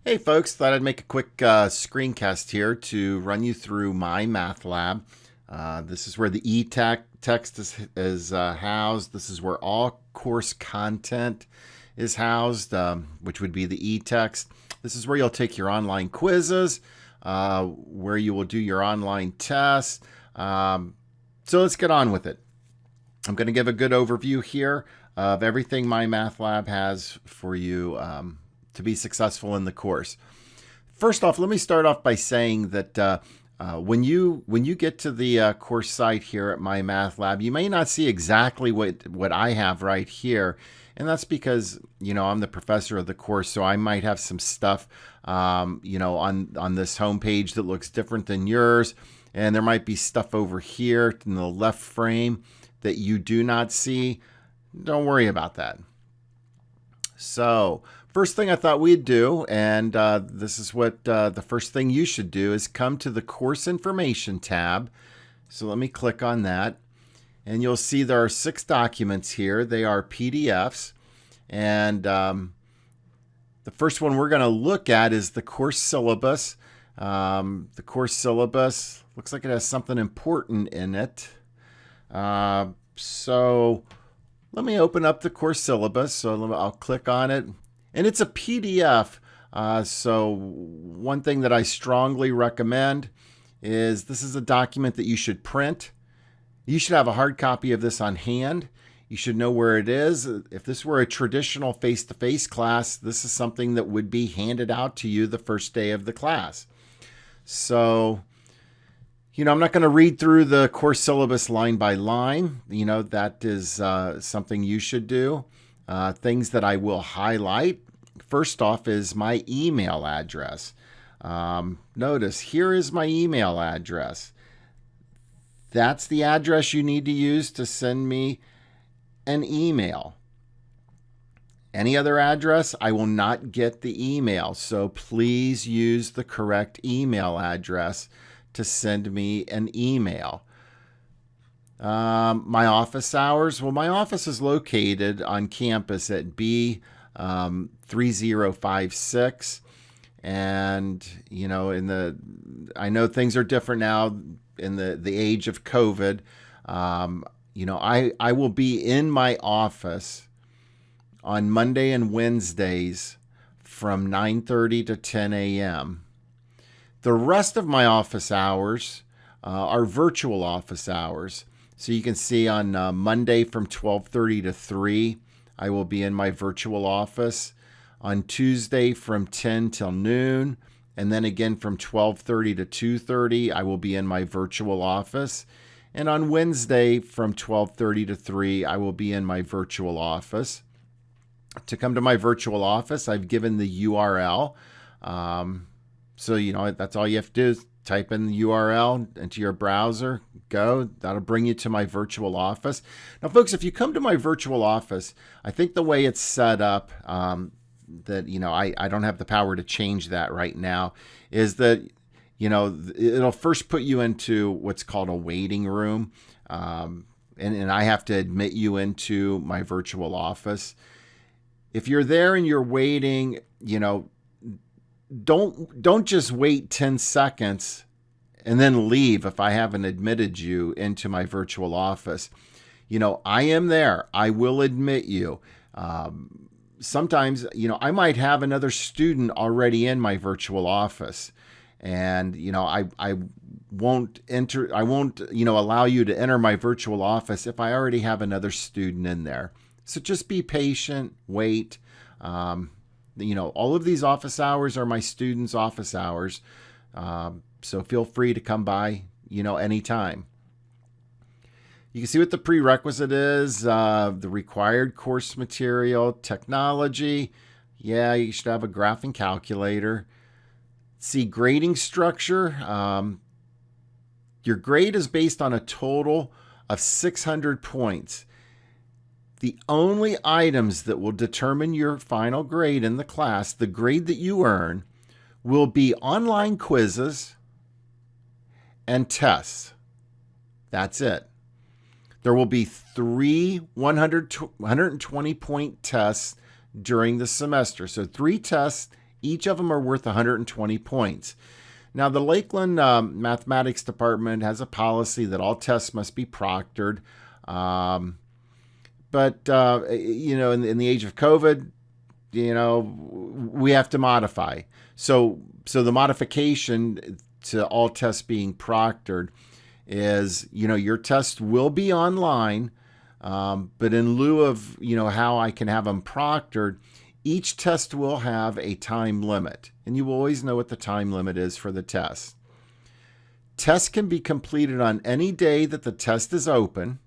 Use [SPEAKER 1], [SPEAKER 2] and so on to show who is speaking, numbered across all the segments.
[SPEAKER 1] Hey folks, thought I'd make a quick screencast here to run you through my math lab. This is where the text is housed. This is where all course content is housed, which would be the e-text. This is where you'll take your online quizzes, where you will do your online tests. So let's get on with it. I'm going to give a good overview here of everything my math lab has for you to be successful in the course. First off, let me start off by saying that when you get to the course site here at my math lab, you may not see exactly what I have right here, and that's because I'm the professor of the course, so I might have some stuff on this homepage that looks different than yours, and there might be stuff over here in the left frame that you do not see. Don't worry about that. So first thing I thought we'd do, and this is what the first thing you should do, is come to the Course Information tab. So let me click on that. And you'll see there are 6 documents here. They are PDFs. And the first one we're going to look at is the course syllabus. The course syllabus looks like it has something important in it. So let me open up the course syllabus. So I'll click on it. And it's a PDF. So one thing that I strongly recommend is this is a document that you should print. You should have a hard copy of this on hand. You should know where it is. If this were a traditional face-to-face class, this is something that would be handed out to you the first day of the class. So I'm not going to read through the course syllabus line by line. That is something you should do. Things that I will highlight. First off is my email address. Notice here is my email address. That's the address you need to use to send me an email. Any other address, I will not get the email. So please use the correct email address to send me an email. My office hours. Well, my office is located on campus at B3056. And, I know things are different now in the age of COVID. I will be in my office on Monday and Wednesdays from 9:30 to 10 a.m. The rest of my office hours are virtual office hours. So you can see on Monday from 12:30 to 3, I will be in my virtual office. On Tuesday from 10 till noon, and then again from 12:30 to 2:30, I will be in my virtual office. And on Wednesday from 12:30 to 3, I will be in my virtual office. To come to my virtual office, I've given the URL. So, that's all you have to do is type in the URL into your browser, go. That'll bring you to my virtual office. Now, folks, if you come to my virtual office, I think the way it's set up, that, I don't have the power to change that right now, is that, it'll first put you into what's called a waiting room. And I have to admit you into my virtual office. If you're there and you're waiting, don't just wait 10 seconds and then leave if I haven't admitted you into my virtual office. I am there. I will admit you. Sometimes, I might have another student already in my virtual office, and, I won't allow you to enter my virtual office if I already have another student in there. So just be patient, wait. All of these office hours are my students' office hours. So feel free to come by, anytime. You can see what the prerequisite is, the required course material, technology. Yeah, you should have a graphing calculator. See, grading structure. Your grade is based on a total of 600 points. The only items that will determine your final grade in the class, the grade that you earn, will be online quizzes and tests. That's it. There will be 3 120-point tests during the semester. So 3 tests Each of them are worth 120 points. Now, the Lakeland Mathematics Department has a policy that all tests must be proctored. But in the age of COVID, we have to modify. So the modification to all tests being proctored is, your test will be online, but in lieu of, how I can have them proctored, each test will have a time limit, and you will always know what the time limit is for the test. Tests can be completed on any day that the test is open,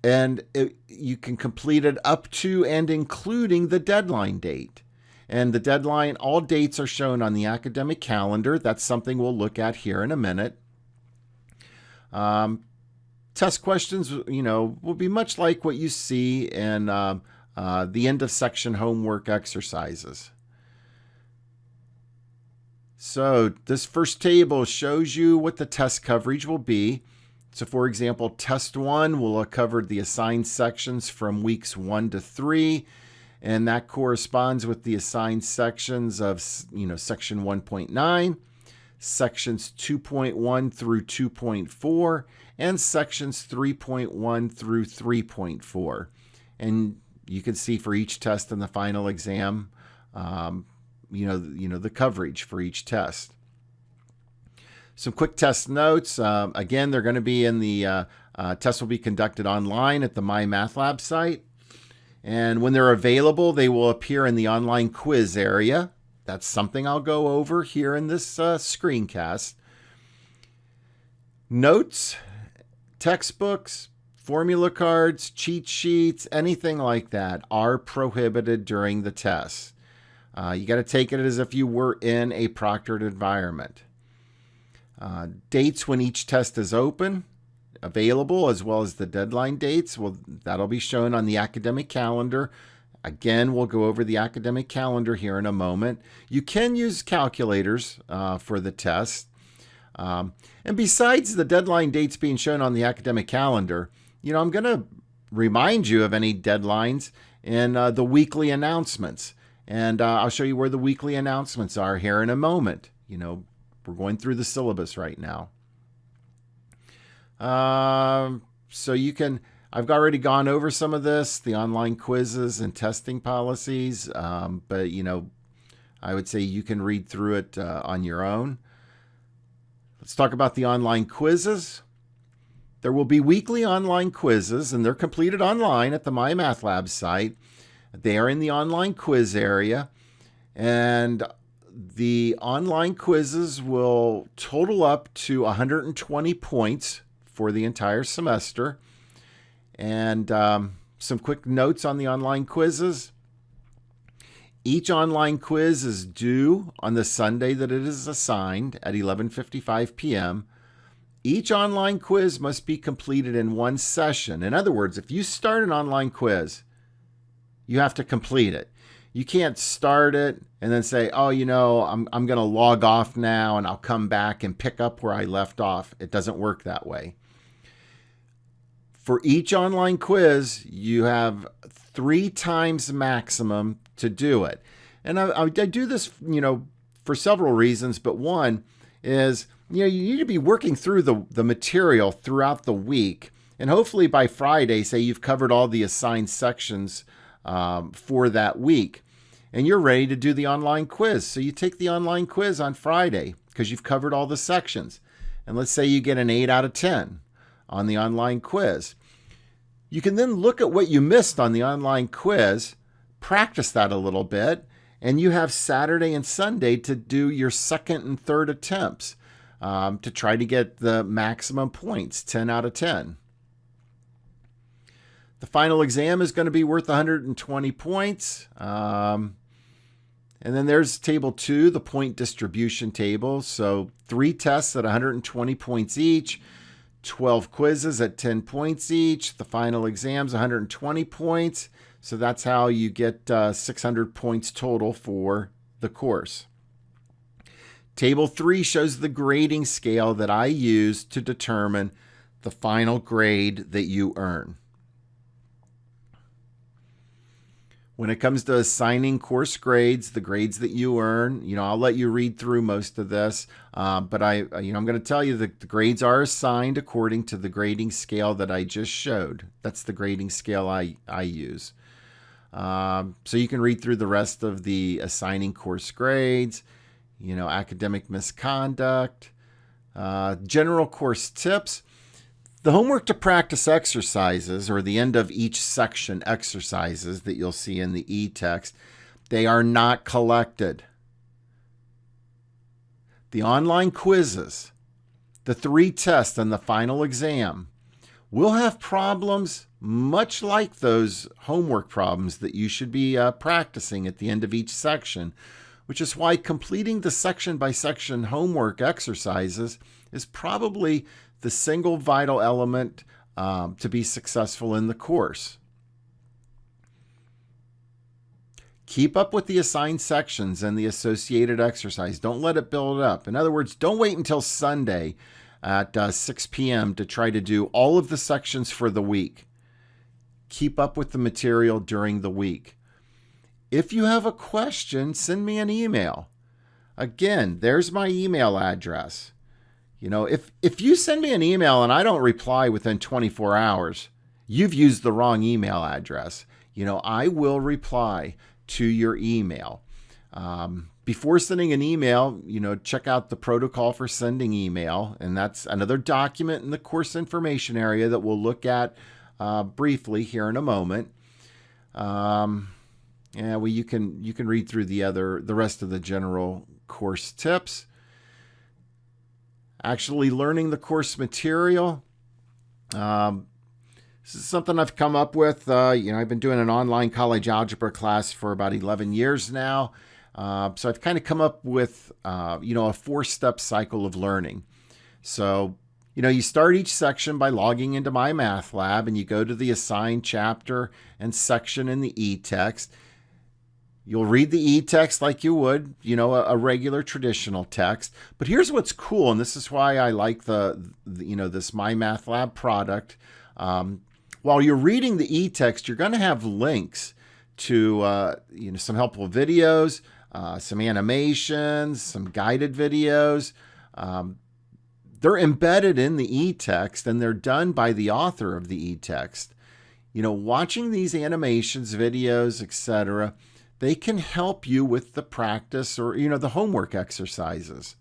[SPEAKER 1] and you can complete it up to and including the deadline date. And the deadline, all dates are shown on the academic calendar. That's something we'll look at here in a minute. Test questions, will be much like what you see in the end of section homework exercises. So this first table shows you what the test coverage will be. So for example, test 1 will have covered the assigned sections from weeks 1 to 3, and that corresponds with the assigned sections of, section 1.9, sections 2.1 through 2.4, and sections 3.1 through 3.4. And you can see for each test in the final exam, the coverage for each test. Some quick test notes. Again, they're going to be in the tests will be conducted online at the MyMathLab site. And when they're available, they will appear in the online quiz area. That's something I'll go over here in this screencast. Notes, textbooks, formula cards, cheat sheets, anything like that are prohibited during the test. You got to take it as if you were in a proctored environment. Dates when each test is available, as well as the deadline dates, that'll be shown on the academic calendar. Again, we'll go over the academic calendar here in a moment. You can use calculators for the test. And besides the deadline dates being shown on the academic calendar, I'm going to remind you of any deadlines in the weekly announcements. And I'll show you where the weekly announcements are here in a moment. We're going through the syllabus right now. So I've already gone over some of this, the online quizzes and testing policies, but I would say you can read through it on your own. Let's talk about the online quizzes. There will be weekly online quizzes, and they're completed online at the MyMathLab site. They are in the online quiz area, and the online quizzes will total up to 120 points for the entire semester. And some quick notes on the online quizzes. Each online quiz is due on the Sunday that it is assigned at 11:55 p.m. Each online quiz must be completed in one session. In other words, if you start an online quiz, you have to complete it. You can't start it and then say, I'm going to log off now and I'll come back and pick up where I left off. It doesn't work that way. For each online quiz, you have 3 times maximum to do it. And I do this, for several reasons, but one is, you need to be working through the material throughout the week. And hopefully by Friday, say you've covered all the assigned sections for that week, and you're ready to do the online quiz. So you take the online quiz on Friday because you've covered all the sections. And let's say you get an 8 out of 10 on the online quiz. You can then look at what you missed on the online quiz, practice that a little bit, and you have Saturday and Sunday to do your second and third attempts to try to get the maximum points, 10 out of 10. The final exam is going to be worth 120 points. And then there's table 2, the point distribution table. So 3 tests at 120 points each, 12 quizzes at 10 points each. The final exam's 120 points. So that's how you get 600 points total for the course. Table 3 shows the grading scale that I use to determine the final grade that you earn. When it comes to assigning course grades, the grades that you earn, I'll let you read through most of this, but I'm going to tell you that the grades are assigned according to the grading scale that I just showed. That's the grading scale I use. So you can read through the rest of the assigning course grades, academic misconduct, general course tips. The homework to practice exercises, or the end of each section exercises that you'll see in the e-text, they are not collected. The online quizzes, the 3 tests, and the final exam will have problems much like those homework problems that you should be practicing at the end of each section, which is why completing the section-by-section homework exercises is probably the single vital element to be successful in the course. Keep up with the assigned sections and the associated exercise. Don't let it build up. In other words, don't wait until Sunday at 6 p.m. to try to do all of the sections for the week. Keep up with the material during the week. If you have a question, send me an email. Again, there's my email address. If you send me an email and I don't reply within 24 hours, you've used the wrong email address. I will reply to your email. Before sending an email, check out the protocol for sending email, and that's another document in the course information area that we'll look at briefly here in a moment. You can read through the rest of the general course tips. Actually learning the course material. This is something I've come up with. I've been doing an online college algebra class for about 11 years now. So I've kind of come up with, a 4-step cycle of learning. So, you start each section by logging into My Math Lab, and you go to the assigned chapter and section in the e-text. You'll read the e-text like you would, a regular traditional text. But here's what's cool, and this is why I like this My Math Lab product. While you're reading the e-text, you're going to have links to, some helpful videos, some animations, some guided videos. They're embedded in the e-text, and they're done by the author of the e-text. Watching these animations, videos, etc., they can help you with the practice or, the homework exercises.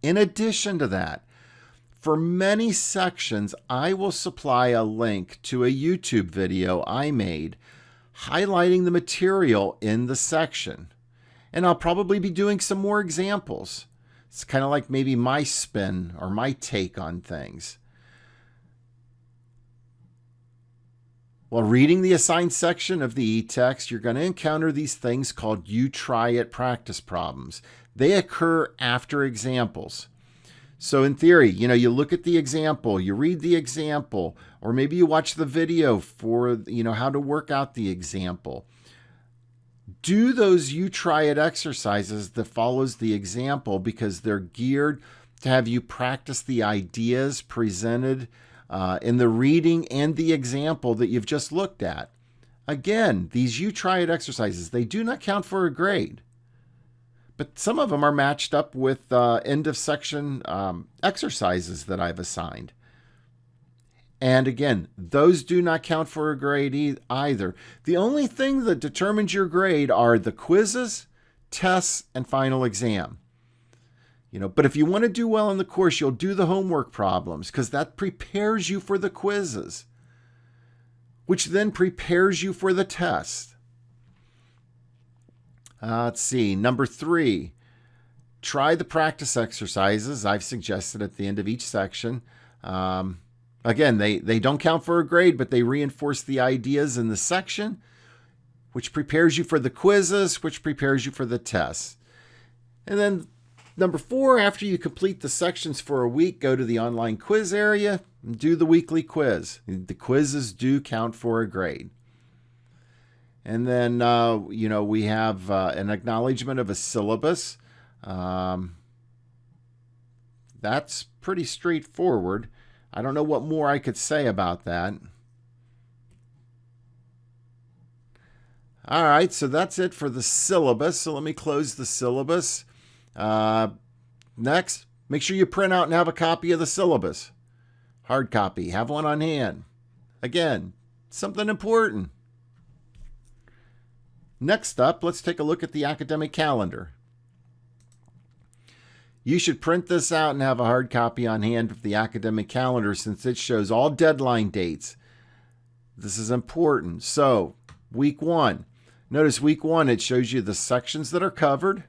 [SPEAKER 1] In addition to that, for many sections, I will supply a link to a YouTube video I made highlighting the material in the section. And I'll probably be doing some more examples. It's kind of like maybe my spin or my take on things. While reading the assigned section of the e-text, you're going to encounter these things called You Try It practice problems. They occur after examples. So in theory, you look at the example, you read the example, or maybe you watch the video for, how to work out the example. Do those You Try It exercises that follows the example because they're geared to have you practice the ideas presented in the reading and the example that you've just looked at. Again, these You Try It exercises, they do not count for a grade. But some of them are matched up with end of section exercises that I've assigned. And again, those do not count for a grade either. The only thing that determines your grade are the quizzes, tests, and final exam. But if you want to do well in the course, you'll do the homework problems because that prepares you for the quizzes, which then prepares you for the test. Let's see. Number 3, try the practice exercises I've suggested at the end of each section. Again, they don't count for a grade, but they reinforce the ideas in the section, which prepares you for the quizzes, which prepares you for the tests. And then number 4, after you complete the sections for a week, go to the online quiz area and do the weekly quiz. The quizzes do count for a grade. And then, we have an acknowledgement of a syllabus. That's pretty straightforward. I don't know what more I could say about that. All right, so that's it for the syllabus. So let me close the syllabus. Next, make sure you print out and have a copy of the syllabus. Hard copy, have one on hand. Again, something important. Next up, let's take a look at the academic calendar. You should print this out and have a hard copy on hand of the academic calendar since it shows all deadline dates. This is important. So, week 1. Notice week 1, it shows you the sections that are covered.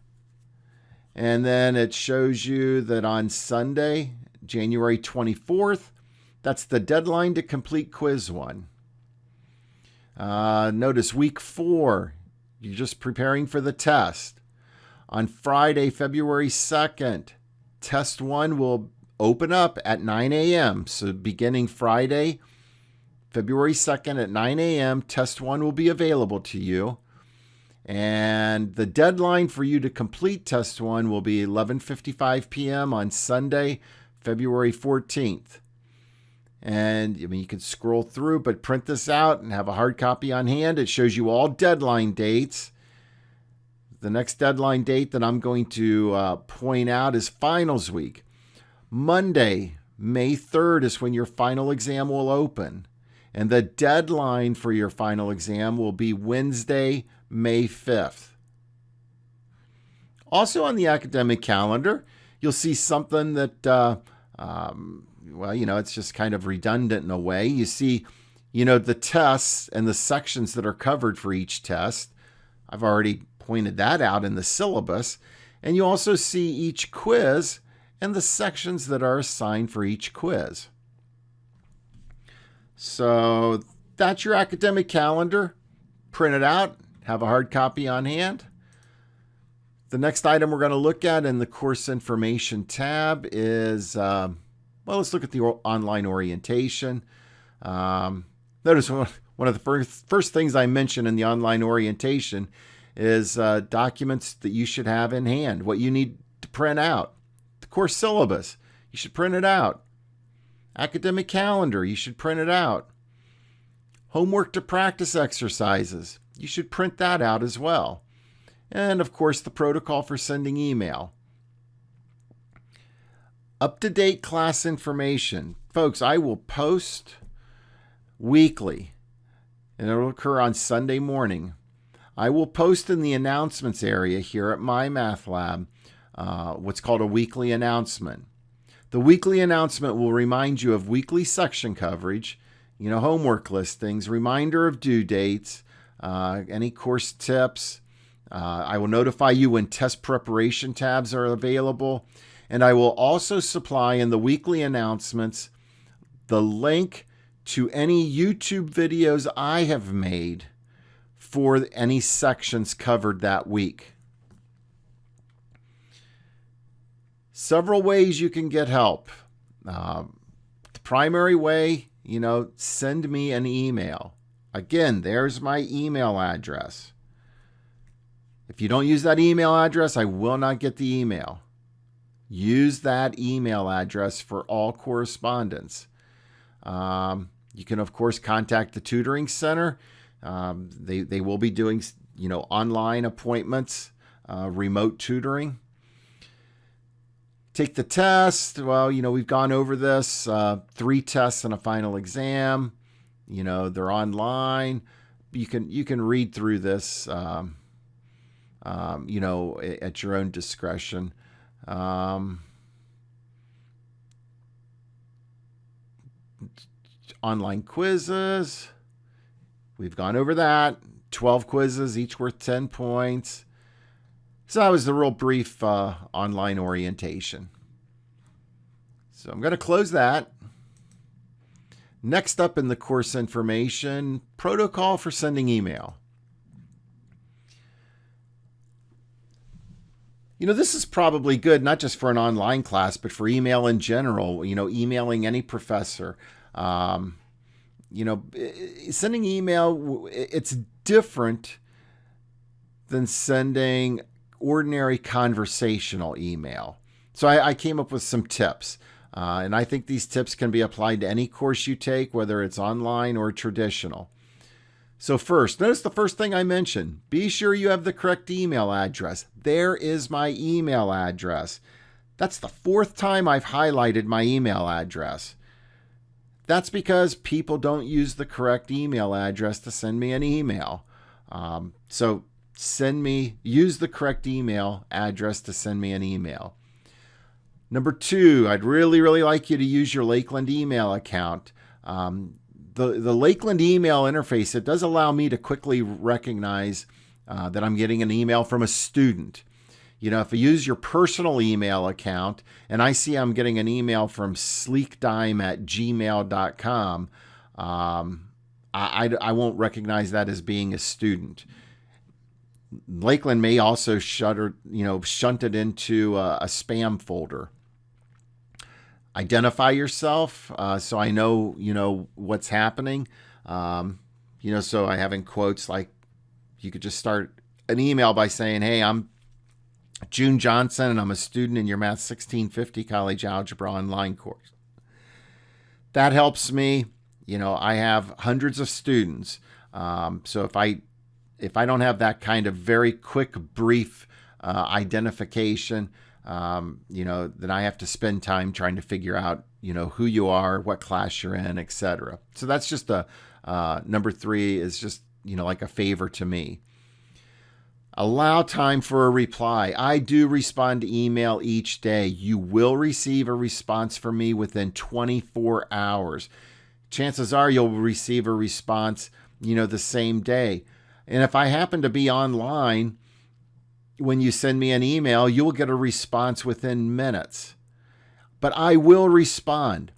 [SPEAKER 1] And then it shows you that on Sunday, January 24th, that's the deadline to complete quiz 1. Notice week 4, you're just preparing for the test. On Friday, February 2nd, test 1 will open up at 9 a.m. So beginning Friday, February 2nd at 9 a.m., test 1 will be available to you. And the deadline for you to complete test 1 will be 11:55 p.m. on Sunday, February 14th. And I mean, you can scroll through, but print this out and have a hard copy on hand. It shows you all deadline dates. The next deadline date that I'm going to point out is finals week. Monday, May 3rd is when your final exam will open. And the deadline for your final exam will be Wednesday, May 5th. Also on the academic calendar, you'll see something that, well, you know, it's just kind of redundant in a way. You see, you know, the tests and the sections that are covered for each test. I've already pointed that out in the syllabus. And you also see each quiz and the sections that are assigned for each quiz. So that's your academic calendar. Print it out, have a hard copy on hand. The next item we're going to look at in the course information tab is, well, let's look at the online orientation. Notice one of the first things I mentioned in the online orientation is documents that you should have in hand, what you need to print out. The course syllabus, you should print it out. Academic calendar, you should print it out. Homework to practice exercises, you should print that out as well. And of course, the protocol for sending email. Up-to-date class information. Folks, I will post weekly, and it will occur on Sunday morning. I will post in the announcements area here at My Math Lab what's called a weekly announcement. The weekly announcement will remind you of weekly section coverage, you know, homework listings, reminder of due dates, any course tips. I will notify you when test preparation tabs are available. And I will also supply in the weekly announcements the link to any YouTube videos I have made for any sections covered that week. Several ways you can get help. The primary way, you know, send me an email. Again, there's my email address. If you don't use that email address, I will not get the email. Use that email address for all correspondence. You can, of course, contact the tutoring center. They will be doing, you know, online appointments, remote tutoring. Take the test. Well, you know, we've gone over this. 3 tests and a final exam. You know, they're online. You can read through this, you know, at your own discretion. Online quizzes. We've gone over that. 12 quizzes, each worth 10 points. So that was the real brief online orientation. So I'm going to close that. Next up in the course information, protocol for sending email. You know, this is probably good, not just for an online class, but for email in general, you know, emailing any professor. You know, sending email, it's different than sending ordinary conversational email. So I came up with some tips, and I think these tips can be applied to any course you take, whether it's online or traditional. So first, notice the first thing I mentioned. Be sure you have the correct email address. There is my email address. That's the fourth time I've highlighted my email address. That's because people don't use the correct email address to send me an email. So use the correct email address to send me an email. Number two, I'd really like you to use your Lakeland email account. The Lakeland email interface, it does allow me to quickly recognize that I'm getting an email from a student. You know, if I use your personal email account and I see I'm getting an email from sleekdime@gmail.com, I won't recognize that as being a student. Lakeland may also shunt it into a spam folder. Identify yourself so I know what's happening. So I have in quotes, like you could just start an email by saying, hey, I'm June Johnson, and I'm a student in your Math 1650 College Algebra online course. That helps me. I have hundreds of students. So if I don't have that kind of very quick, brief identification, then I have to spend time trying to figure out, who you are, what class you're in, etc. So that's just number three is just, like a favor to me. Allow time for a reply. I do respond to email each day. You will receive a response from me within 24 hours. Chances are you'll receive a response, the same day. And if I happen to be online, when you send me an email, you'll get a response within minutes. But I will respond.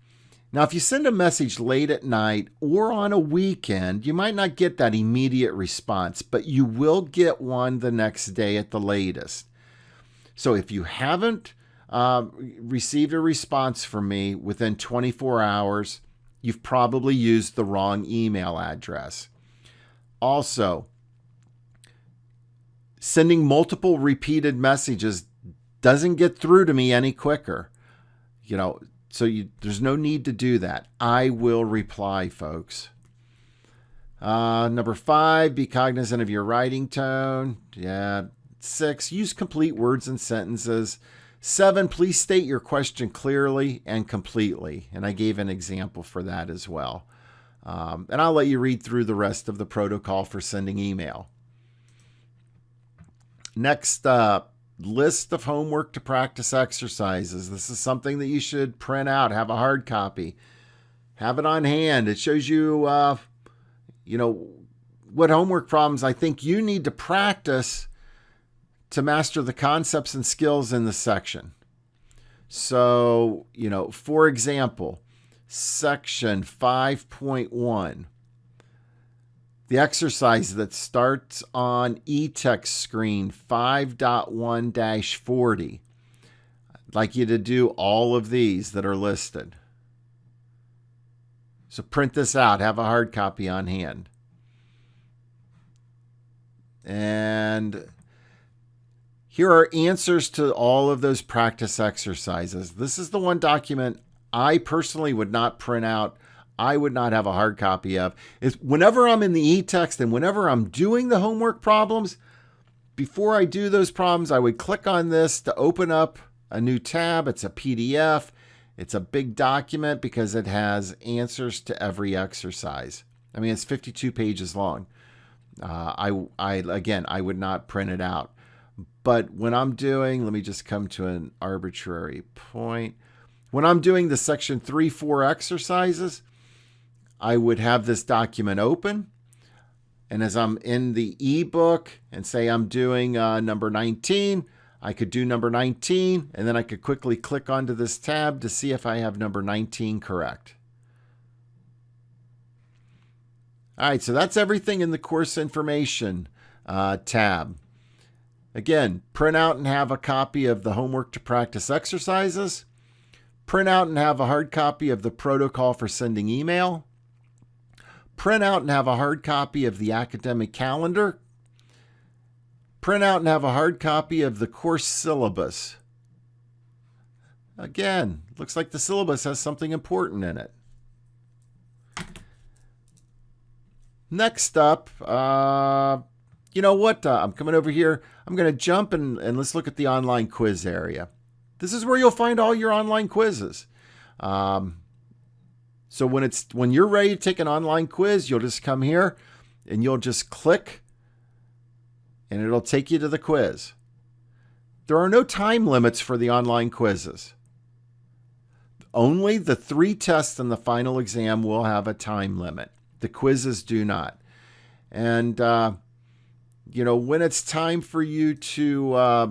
[SPEAKER 1] Now, if you send a message late at night or on a weekend, you might not get that immediate response, but you will get one the next day at the latest. So if you haven't received a response from me within 24 hours, you've probably used the wrong email address. Also, sending multiple repeated messages doesn't get through to me any quicker. So there's no need to do that. I will reply, folks. Number 5, be cognizant of your writing tone. 6, use complete words and sentences. 7, please state your question clearly and completely. And I gave an example for that as well. And I'll let you read through the rest of the protocol for sending email. Next up, list of homework to practice exercises. This is something that you should print out, have a hard copy, have it on hand. It shows you, what homework problems I think you need to practice to master the concepts and skills in the section. So, for example, section 5.1, the exercise that starts on e-text screen 5.1-40. I'd like you to do all of these that are listed. So print this out, have a hard copy on hand. And here are answers to all of those practice exercises. This is the one document I personally would not print out. I would not have a hard copy of. Is whenever I'm in the e-text and whenever I'm doing the homework problems, before I do those problems, I would click on this to open up a new tab. It's a PDF. It's a big document because it has answers to every exercise. I mean, it's 52 pages long. I would not print it out. But when I'm doing, let me just come to an arbitrary point. When I'm doing the section 3-4 exercises, I would have this document open. And as I'm in the ebook and say I'm doing number 19, I could do number 19, and then I could quickly click onto this tab to see if I have number 19 correct. All right, so that's everything in the course information tab. Again, print out and have a copy of the homework to practice exercises. Print out and have a hard copy of the protocol for sending email. Print out and have a hard copy of the academic calendar. Print out and have a hard copy of the course syllabus. Again, looks like the syllabus has something important in it. Next up, you know what? I'm coming over here. I'm going to jump and let's look at the online quiz area. This is where you'll find all your online quizzes. So when you're ready to take an online quiz, you'll just come here and you'll just click and it'll take you to the quiz. There are no time limits for the online quizzes. Only the 3 tests and the final exam will have a time limit. The quizzes do not. And, you know, when it's time for you to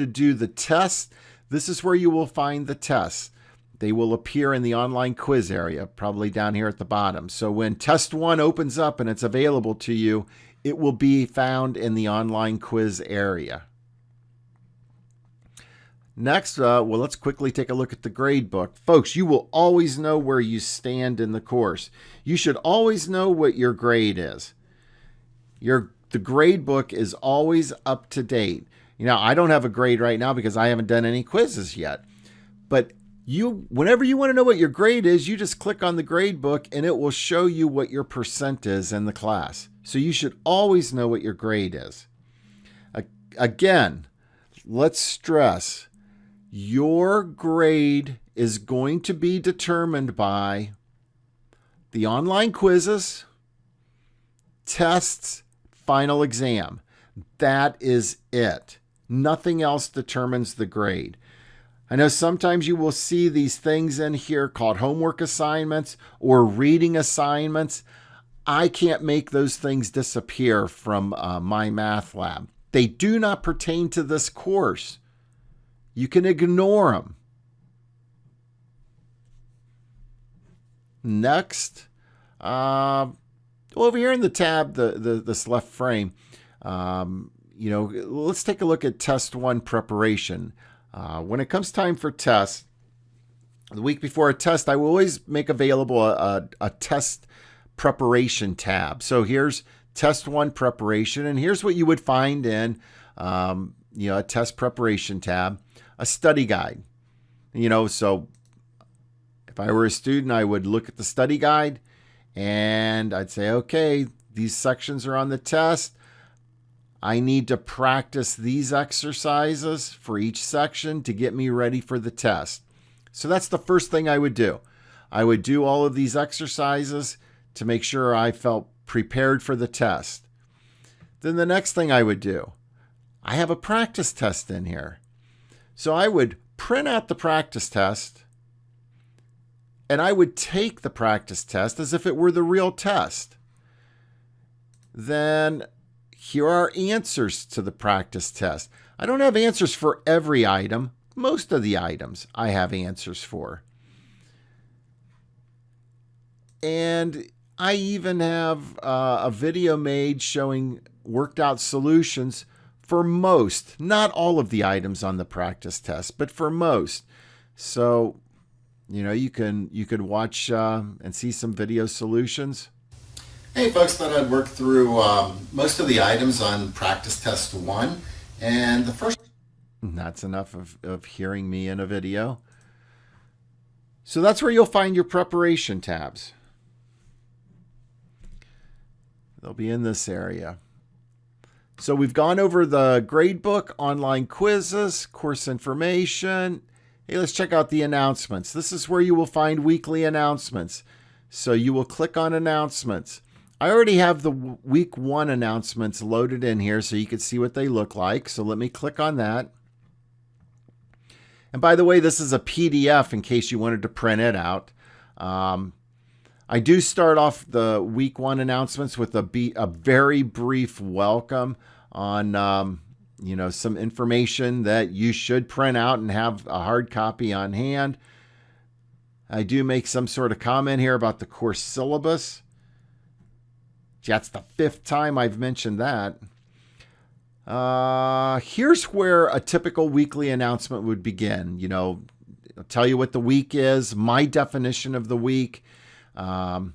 [SPEAKER 1] do the test, this is where you will find the tests. They will appear in the online quiz area, probably down here at the bottom. So when test 1 opens up and it's available to you, it will be found in the online quiz area. Next, let's quickly take a look at the grade book. Folks, you will always know where you stand in the course. You should always know what your grade is. The grade book is always up to date. You know, I don't have a grade right now because I haven't done any quizzes yet. But whenever you want to know what your grade is, you just click on the grade book and it will show you what your percent is in the class. So you should always know what your grade is. Again, let's stress, your grade is going to be determined by the online quizzes, tests, final exam. That is it. Nothing else determines the grade. I know sometimes you will see these things in here called homework assignments or reading assignments. I can't make those things disappear from my math lab. They do not pertain to this course. You can ignore them. Next, over here in the tab, this left frame, you know, let's take a look at test 1 preparation. When it comes time for tests, the week before a test, I will always make available a test preparation tab. So here's test 1 preparation, and here's what you would find in you know, a test preparation tab, a study guide. You know, so if I were a student, I would look at the study guide and I'd say, okay, these sections are on the test. I need to practice these exercises for each section to get me ready for the test. So that's the first thing I would do. I would do all of these exercises to make sure I felt prepared for the test. Then the next thing I would do, I have a practice test in here. So I would print out the practice test and I would take the practice test as if it were the real test. Then here are answers to the practice test. I don't have answers for every item. Most of the items I have answers for. And I even have a video made showing worked out solutions for most, not all of the items on the practice test, but for most. So, you know, you could watch and see some video solutions. Hey folks, thought I'd work through most of the items on practice test 1. And the first... That's enough of hearing me in a video. So that's where you'll find your preparation tabs. They'll be in this area. So we've gone over the gradebook, online quizzes, course information. Hey, let's check out the announcements. This is where you will find weekly announcements. So you will click on announcements. I already have the week 1 announcements loaded in here so you can see what they look like. So let me click on that. And by the way, this is a PDF in case you wanted to print it out. I do start off the week 1 announcements with a very brief welcome on, you know, some information that you should print out and have a hard copy on hand. I do make some sort of comment here about the course syllabus. That's the 5th time I've mentioned that. Here's where a typical weekly announcement would begin. You know, I'll tell you what the week is, my definition of the week. And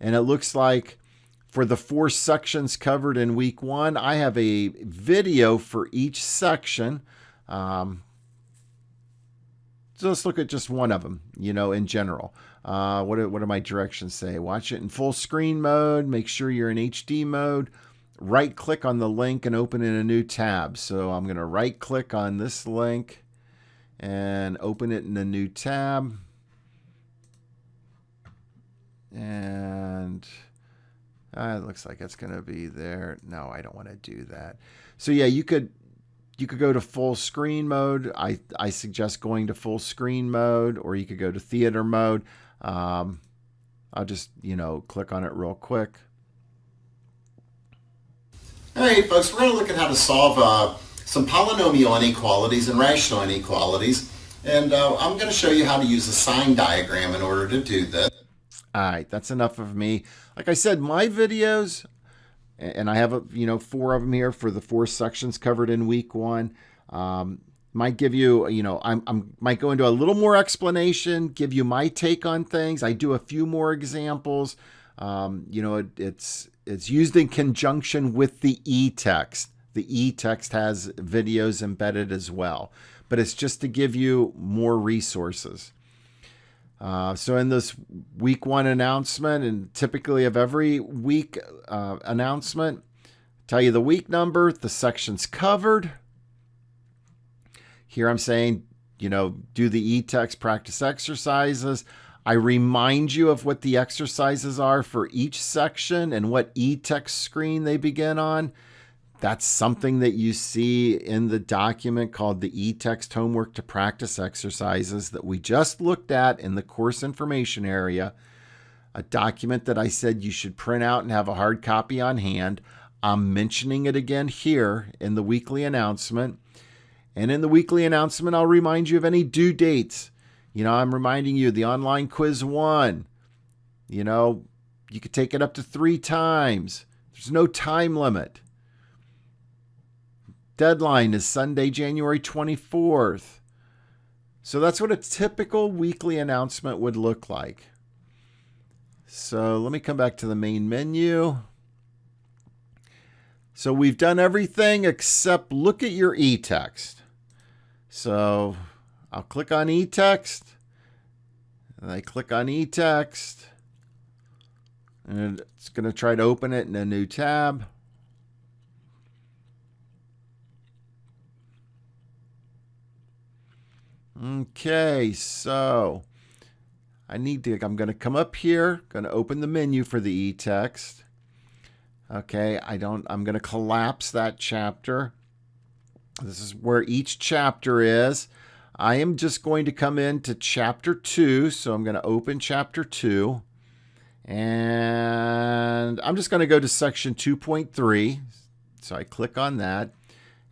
[SPEAKER 1] it looks like for the 4 sections covered in week 1, I have a video for each section. So let's look at just one of them, you know, in general. What do my directions say? Watch it in full screen mode. Make sure you're in HD mode. Right click on the link and open in a new tab. So I'm going to right click on this link and open it in a new tab. And it looks like it's going to be there. No, I don't want to do that. So yeah, you could go to full screen mode. I suggest going to full screen mode, or you could go to theater mode. I'll just, click on it real quick.
[SPEAKER 2] All right, folks, we're going to look at how to solve some polynomial inequalities and rational inequalities. And I'm going to show you how to use a sign diagram in order to do this.
[SPEAKER 1] All right, that's enough of me. Like I said, my videos, and I have 4 of them here for the 4 sections covered in week 1. Might give you, might go into a little more explanation, give you my take on things. I do a few more examples. It's used in conjunction with the e-text. The e-text has videos embedded as well, but it's just to give you more resources. So in this week 1 announcement, and typically of every week announcement, tell you the week number, the sections covered. Here I'm saying, do the e-text practice exercises. I remind you of what the exercises are for each section and what e-text screen they begin on. That's something that you see in the document called the e-text homework to practice exercises that we just looked at in the course information area. A document that I said you should print out and have a hard copy on hand. I'm mentioning it again here in the weekly announcement. And in the weekly announcement, I'll remind you of any due dates. I'm reminding you the online quiz 1. You could take it up to 3 times. There's no time limit. Deadline is Sunday, January 24th. So that's what a typical weekly announcement would look like. So let me come back to the main menu. So we've done everything except look at your e-text. So I'll click on e-text. And I click on e-text. And it's going to try to open it in a new tab. Okay, so I'm going to come up here, going to open the menu for the e-text. Okay, I'm going to collapse that chapter. This is where each chapter is. I am just going to come into chapter 2, so I'm going to open chapter 2. And I'm just going to go to section 2.3. So I click on that.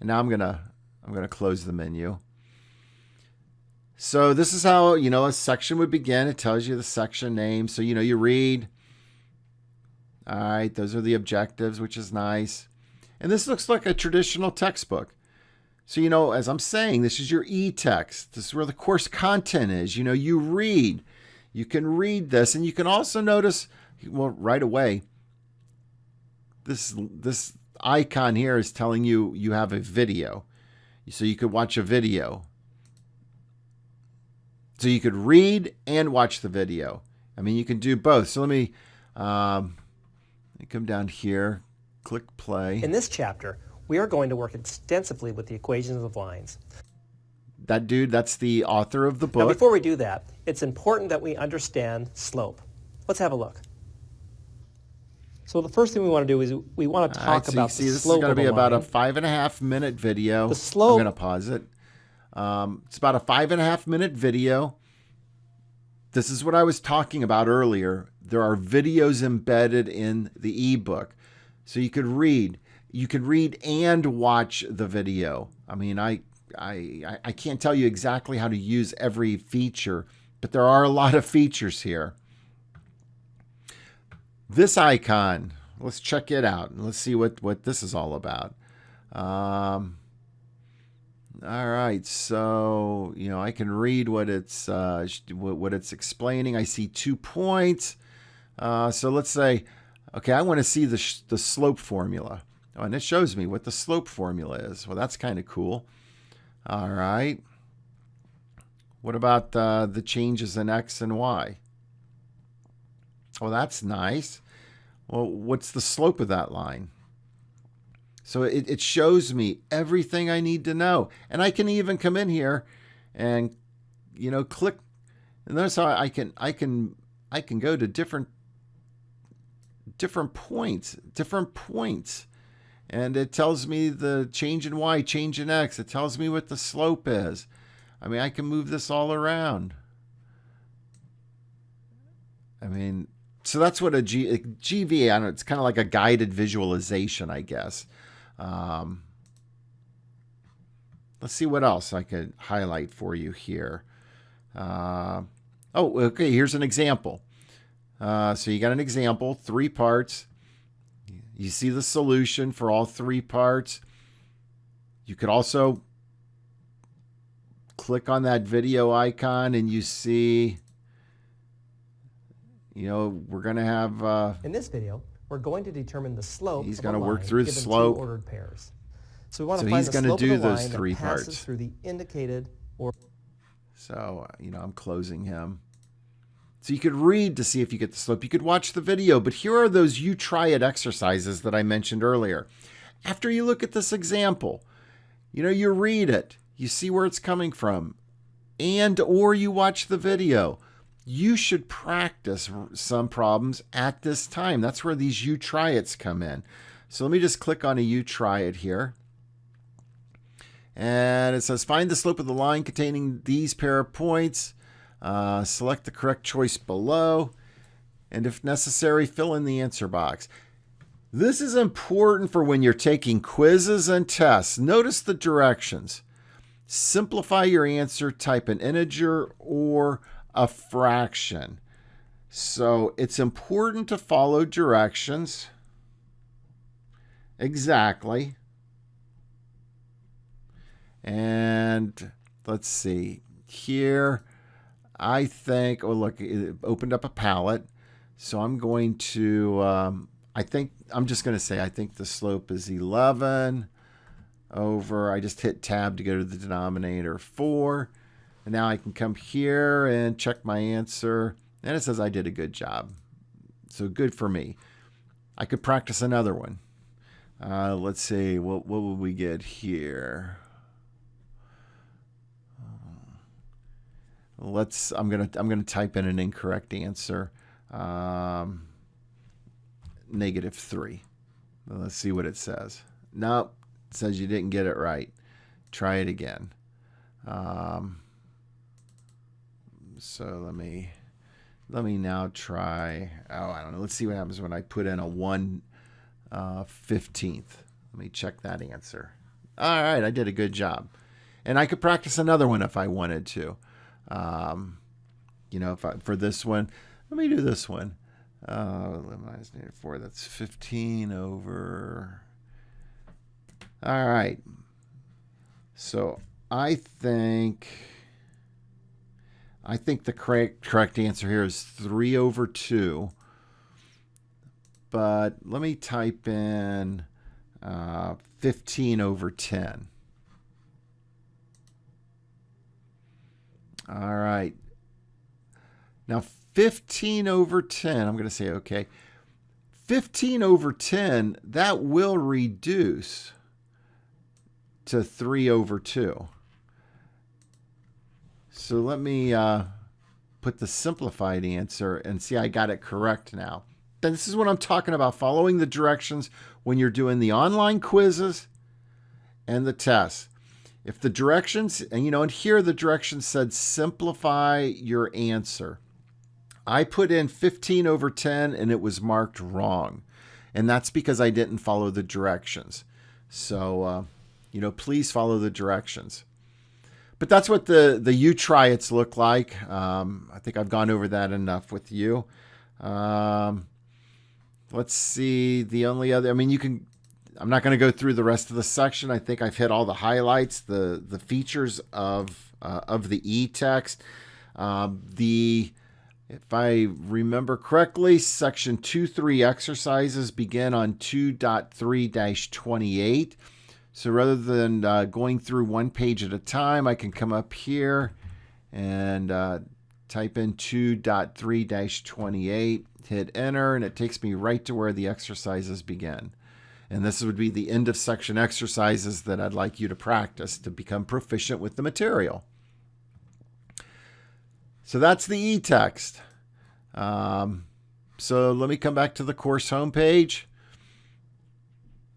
[SPEAKER 1] And now I'm going to close the menu. So this is how, a section would begin. It tells you the section name. So, you read. All right, those are the objectives, which is nice. And this looks like a traditional textbook. So, as I'm saying, this is your e-text. This is where the course content is. You read. You can read this. And you can also notice, well, right away, this icon here is telling you you have a video. So you could watch a video. So you could read and watch the video. You can do both. So let me come down here, click play.
[SPEAKER 3] In this chapter, we are going to work extensively with the equations of lines.
[SPEAKER 1] That dude, that's the author of the book.
[SPEAKER 3] Now, before we do that, it's important that we understand slope. Let's have a look. So the first thing we want to do is we want to talk about the slope of a line.
[SPEAKER 1] This is going to be about a 5.5-minute video.
[SPEAKER 3] The slope.
[SPEAKER 1] I'm going to pause it. It's about a 5.5-minute video. This is what I was talking about earlier. There are videos embedded in the ebook. So you could read. You could read and watch the video. I can't tell you exactly how to use every feature, but there are a lot of features here. This icon, let's check it out. Let's see what this is all about. All right, so I can read what it's explaining. I see 2 points. So let's say, okay, I want to see the slope formula. Oh, and it shows me what the slope formula is. Well, that's kind of cool. All right. What about the changes in x and y? Well, that's nice. Well, what's the slope of that line? So it shows me everything I need to know. And I can even come in here and, click. And notice how I can go to different points. And it tells me the change in Y, change in X. It tells me what the slope is. I mean, I can move this all around. I mean, so that's what a GV, I don't know, it's kind of like a guided visualization, I guess. Let's see what else I could highlight for you here. Okay, here's an example. So you got an example, 3 parts. You see the solution for all 3 parts. You could also click on that video icon and you see, we're going to have...
[SPEAKER 3] in this video, we're going to determine the slope
[SPEAKER 1] he's
[SPEAKER 3] of
[SPEAKER 1] going
[SPEAKER 3] a
[SPEAKER 1] to work
[SPEAKER 3] line
[SPEAKER 1] through the
[SPEAKER 3] given
[SPEAKER 1] slope.
[SPEAKER 3] 2 ordered pairs. So we want to
[SPEAKER 1] So
[SPEAKER 3] find
[SPEAKER 1] he's
[SPEAKER 3] the
[SPEAKER 1] going to
[SPEAKER 3] slope
[SPEAKER 1] do
[SPEAKER 3] of the
[SPEAKER 1] those
[SPEAKER 3] line
[SPEAKER 1] 3
[SPEAKER 3] that passes
[SPEAKER 1] parts.
[SPEAKER 3] through the indicated or.
[SPEAKER 1] So, I'm closing him. So you could read to see if you get the slope. You could watch the video, but here are those you try it exercises that I mentioned earlier. After you look at this example, you read it, you see where it's coming from, or you watch the video. You should practice some problems at this time. That's where these you try it's come in. So let me just click on a you try it here. And it says, find the slope of the line containing these pair of points. Select the correct choice below. And if necessary, fill in the answer box. This is important for when you're taking quizzes and tests. Notice the directions. Simplify your answer, type an integer or a fraction. So it's important to follow directions. Exactly. And let's see here. I think, look, it opened up a palette. So I'm going to, I think the slope is 11 over, I just hit tab to go to the denominator 4. And now I can come here and check my answer. And it says I did a good job. So good for me. I could practice another one. Let's see, what will we get here? I'm gonna type in an incorrect answer. -3. Let's see what it says. Nope, it says you didn't get it right. Try it again. So let me now try. I don't know. Let's see what happens when I put in a 1/15. Let me check that answer. All right, I did a good job, and I could practice another one if I wanted to. For this one, let me do this one. -4, that's 15 over. All right. So I think the correct answer here is 3/2. But let me type in 15/10. All right. Now 15/10, I'm going to say okay. 15/10, that will reduce to 3/2. So let me put the simplified answer and see I got it correct now. Then this is what I'm talking about, following the directions when you're doing the online quizzes and the tests. If the directions, and here the directions said simplify your answer. I put in 15/10 and it was marked wrong. And that's because I didn't follow the directions. So, please follow the directions. But that's what the you try it's look like. I think I've gone over that enough with you. Let's see. The only other, I'm not going to go through the rest of the section. I think I've hit all the highlights, the features of the e-text. If I remember correctly, section 2.3 exercises begin on 2.3-28. So rather than going through one page at a time, I can come up here and type in 2.3-28, hit enter, and it takes me right to where the exercises begin. And this would be the end of section exercises that I'd like you to practice to become proficient with the material. So that's the e-text. So let me come back to the course homepage.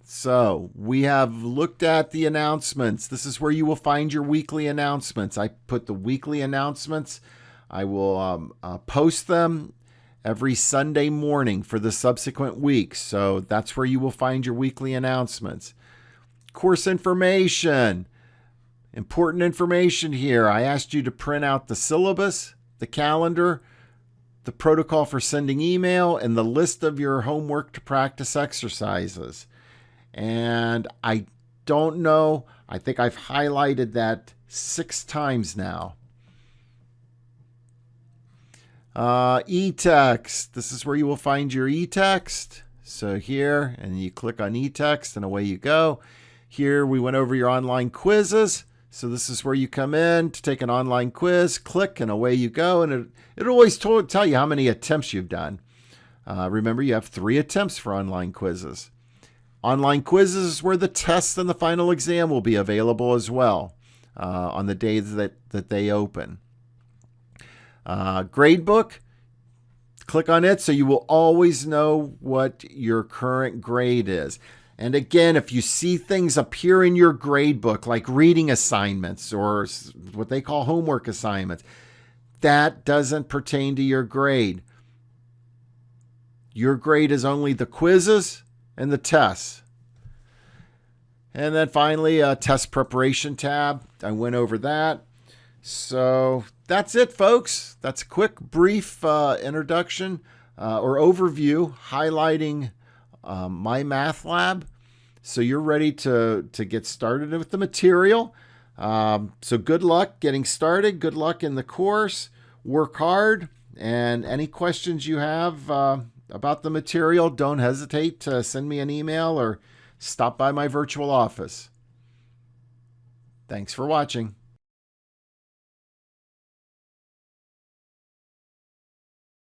[SPEAKER 1] So we have looked at the announcements. This is where you will find your weekly announcements. I put the weekly announcements. I will post them every Sunday morning for the subsequent weeks. So that's where you will find your weekly announcements. Course information. Important information here. I asked you to print out the syllabus, the calendar, the protocol for sending email, and the list of your homework to practice exercises. And I don't know, I think I've highlighted that 6 times now. E-text. This is where you will find your e-text. So here, and you click on e-text, and away you go. Here we went over your online quizzes. So this is where you come in to take an online quiz, click, and away you go. And it'll always tell you how many attempts you've done. Remember, you have 3 attempts for online quizzes. Online quizzes is where the tests and the final exam will be available as well on the day that they open. Gradebook, click on it so you will always know what your current grade is. And again, if you see things appear in your gradebook, like reading assignments or what they call homework assignments, that doesn't pertain to your grade. Your grade is only the quizzes and the tests. And then finally, a test preparation tab. I went over that. So that's it, folks. That's a quick, brief introduction or overview highlighting my math lab. So you're ready to get started with the material. So good luck getting started. Good luck in the course. Work hard. And any questions you have about the material, don't hesitate to send me an email or stop by my virtual office. Thanks for watching.